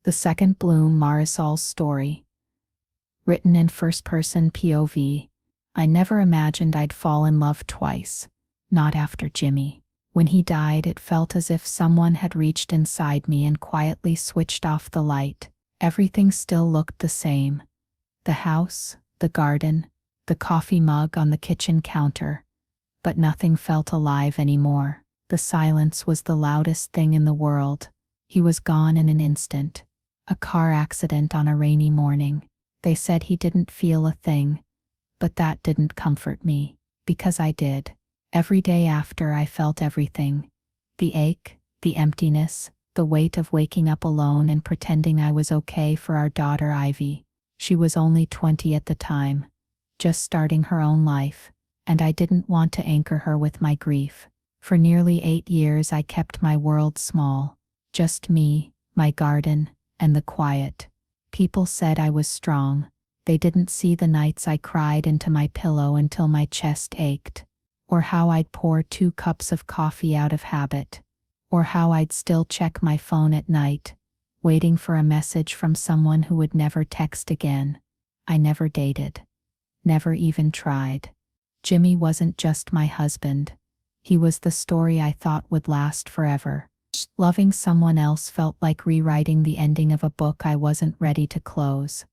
The Second Bloom, Marisol's story. Written in first-person POV. I never imagined I'd fall in love twice. Not after Jimmy. When he died, it felt as if someone had reached inside me and quietly switched off the light. Everything still looked the same. The house, the garden, the coffee mug on the kitchen counter. But nothing felt alive anymore. The silence was the loudest thing in the world. He was gone in an instant. A car accident on a rainy morning. They said he didn't feel a thing. But that didn't comfort me, because I did. Every day after, I felt everything. The ache, the emptiness, the weight of waking up alone and pretending I was okay for our daughter Ivy. She was only 20 at the time, just starting her own life, and I didn't want to anchor her with my grief. For nearly 8 years I kept my world small. Just me, my garden, and the quiet. People said I was strong. They didn't see the nights I cried into my pillow until my chest ached, or how I'd pour 2 cups of coffee out of habit, or how I'd still check my phone at night, waiting for a message from someone who would never text again. I never dated. Never even tried. Jimmy wasn't just my husband. He was the story I thought would last forever. Loving someone else felt like rewriting the ending of a book I wasn't ready to close.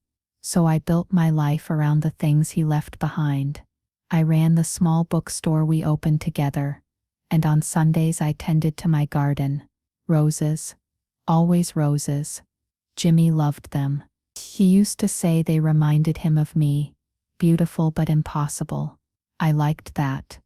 So I built my life around the things he left behind. I ran the small bookstore we opened together, and on Sundays I tended to my garden. Roses. Always roses. Jimmy loved them. He used to say they reminded him of me. Beautiful but impossible. I liked that.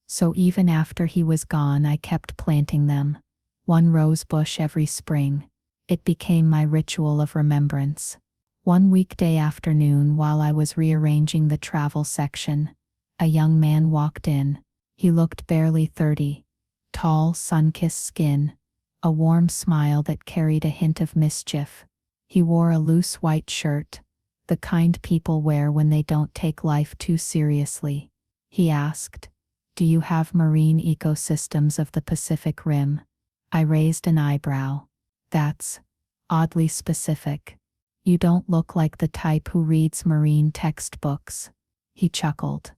So even after he was gone, I kept planting them. 1 rose bush every spring. It became my ritual of remembrance. One weekday afternoon, while I was rearranging the travel section, a young man walked in. He looked barely 30. Tall, sun-kissed skin. A warm smile that carried a hint of mischief. He wore a loose white shirt, the kind people wear when they don't take life too seriously. He asked, "Do you have marine ecosystems of the Pacific Rim?" I raised an eyebrow. "That's oddly specific. You don't look like the type who reads marine textbooks." He chuckled.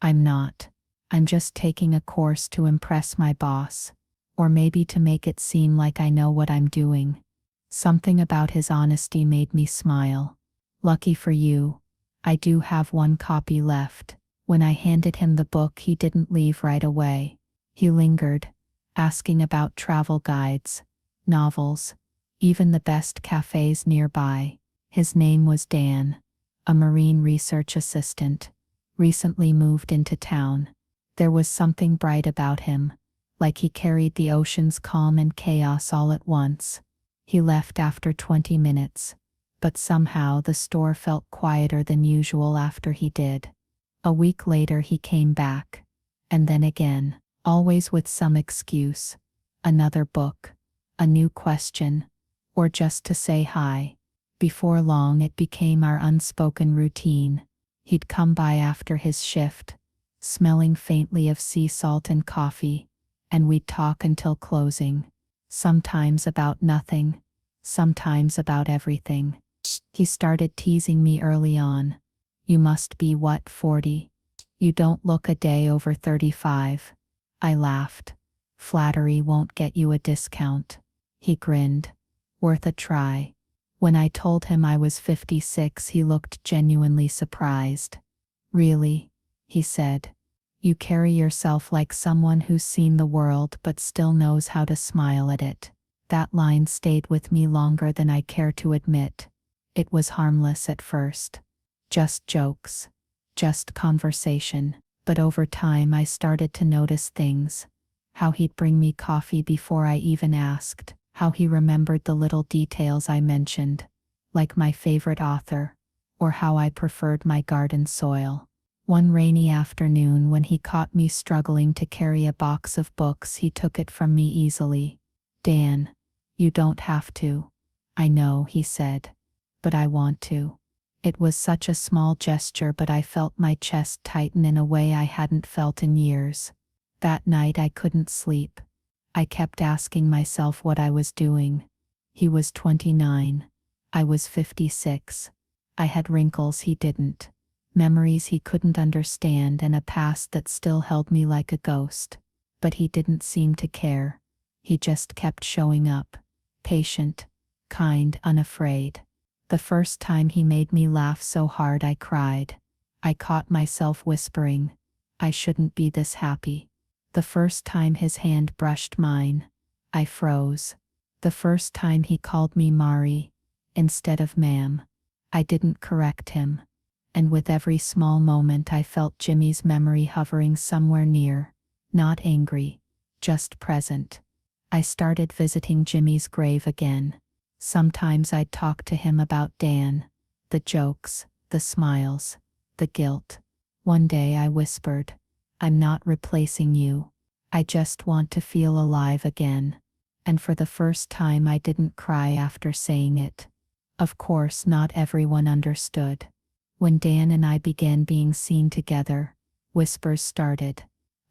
"I'm not. I'm just taking a course to impress my boss, or maybe to make it seem like I know what I'm doing." Something about his honesty made me smile. "Lucky for you, I do have 1 copy left." When I handed him the book, he didn't leave right away. He lingered, asking about travel guides, novels, even the best cafes nearby. His name was Dan, a marine research assistant, recently moved into town. There was something bright about him, like he carried the ocean's calm and chaos all at once. He left after 20 minutes, but somehow the store felt quieter than usual after he did. A week later he came back, and then again, always with some excuse. Another book, a new question, or just to say hi. Before long it became our unspoken routine. He'd come by after his shift, smelling faintly of sea salt and coffee, and we'd talk until closing. Sometimes about nothing, sometimes about everything. He started teasing me early on. "You must be, 40? You don't look a day over 35. I laughed. "Flattery won't get you a discount." He grinned. "Worth a try." When I told him I was 56, he looked genuinely surprised. "Really?" he said. "You carry yourself like someone who's seen the world but still knows how to smile at it." That line stayed with me longer than I care to admit. It was harmless at first. Just jokes. Just conversation. But over time I started to notice things. How he'd bring me coffee before I even asked. How he remembered the little details I mentioned, like my favorite author, or how I preferred my garden soil. One rainy afternoon, when he caught me struggling to carry a box of books, he took it from me easily. "Dan, you don't have to." "I know," he said, "but I want to." It was such a small gesture, but I felt my chest tighten in a way I hadn't felt in years. That night I couldn't sleep. I kept asking myself what I was doing. He was 29. I was 56. I had wrinkles he didn't, memories he couldn't understand, and a past that still held me like a ghost. But he didn't seem to care. He just kept showing up, patient, kind, unafraid. The first time he made me laugh so hard I cried. I caught myself whispering, I shouldn't be this happy. The first time his hand brushed mine, I froze. The first time he called me Mari instead of ma'am, I didn't correct him. And with every small moment I felt Jimmy's memory hovering somewhere near, not angry, just present. I started visiting Jimmy's grave again. Sometimes I'd talk to him about Dan, the jokes, the smiles, the guilt. One day I whispered, I'm not replacing you. I just want to feel alive again. And for the first time I didn't cry after saying it. Of course, not everyone understood. When Dan and I began being seen together, whispers started.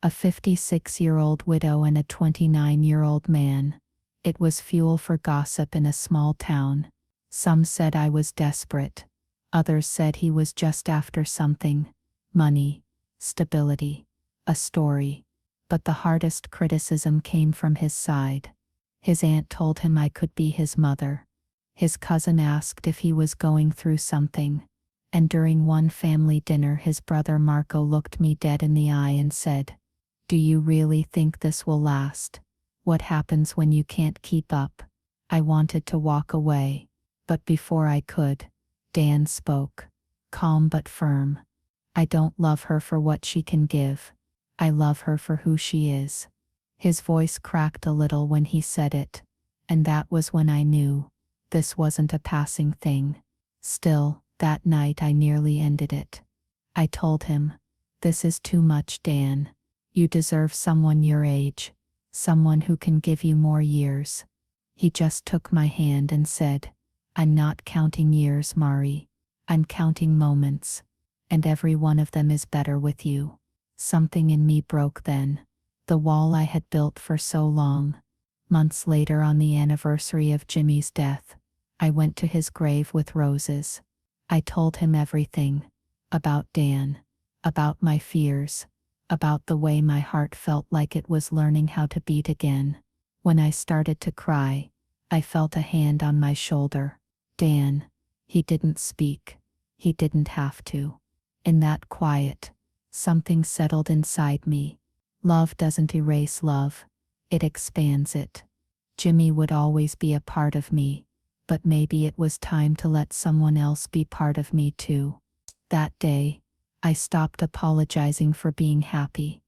A 56-year-old widow and a 29-year-old man. It was fuel for gossip in a small town. Some said I was desperate. Others said he was just after something. Money, stability, a story. But the hardest criticism came from his side. His aunt told him I could be his mother. His cousin asked if he was going through something. And during one family dinner his brother Marco looked me dead in the eye and said, Do you really think this will last? What happens when you can't keep up? I wanted to walk away. But before I could, Dan spoke, calm but firm. I don't love her for what she can give. I love her for who she is. His voice cracked a little when he said it, and that was when I knew this wasn't a passing thing. Still, that night I nearly ended it. I told him, This is too much, Dan. You deserve someone your age, someone who can give you more years. He just took my hand and said, I'm not counting years, Mari. I'm counting moments. And every one of them is better with you. Something in me broke then. The wall I had built for so long. Months later, on the anniversary of Jimmy's death, I went to his grave with roses. I told him everything. About Dan. About my fears. About the way my heart felt like it was learning how to beat again. When I started to cry, I felt a hand on my shoulder. Dan. He didn't speak. He didn't have to. In that quiet, something settled inside me. Love doesn't erase love. It expands it. Jimmy would always be a part of me, but maybe it was time to let someone else be part of me too. That day, I stopped apologizing for being happy.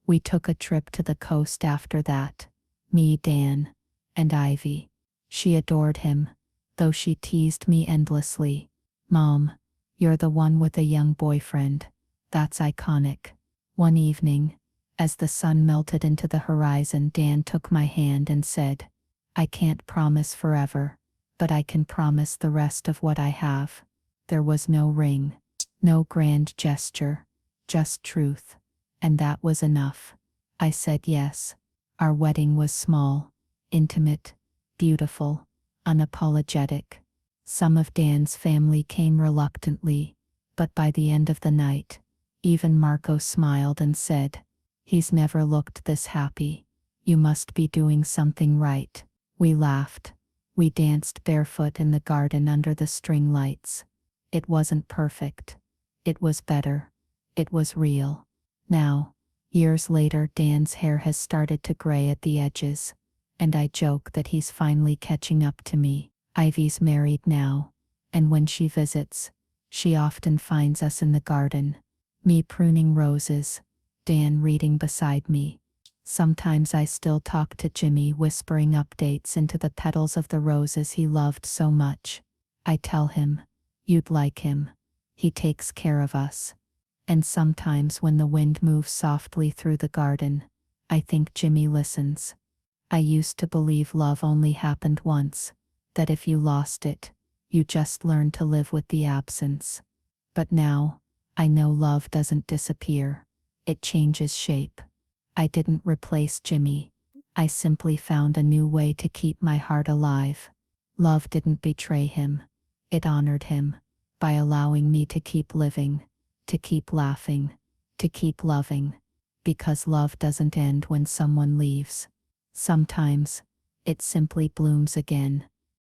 We took a trip to the coast after that. Me, Dan, and Ivy. She adored him, though she teased me endlessly. Mom, you're the one with a young boyfriend. That's iconic. One evening, as the sun melted into the horizon, Dan took my hand and said, I can't promise forever, but I can promise the rest of what I have. There was no ring, no grand gesture, just truth. And that was enough. I said yes. Our wedding was small, intimate, beautiful, unapologetic. Some of Dan's family came reluctantly, but by the end of the night, even Marco smiled and said, He's never looked this happy. You must be doing something right. We laughed. We danced barefoot in the garden under the string lights. It wasn't perfect. It was better. It was real. Now, years later, Dan's hair has started to gray at the edges, and I joke that he's finally catching up to me. Ivy's married now, and when she visits, she often finds us in the garden. Me pruning roses, Dan reading beside me. Sometimes I still talk to Jimmy, whispering updates into the petals of the roses he loved so much. I tell him, You'd like him. He takes care of us. And sometimes when the wind moves softly through the garden, I think Jimmy listens. I used to believe love only happened once, that if you lost it, you just learned to live with the absence. But now, I know love doesn't disappear. It changes shape. I didn't replace Jimmy. I simply found a new way to keep my heart alive. Love didn't betray him. It honored him by allowing me to keep living, to keep laughing, to keep loving. Because love doesn't end when someone leaves. Sometimes it simply blooms again.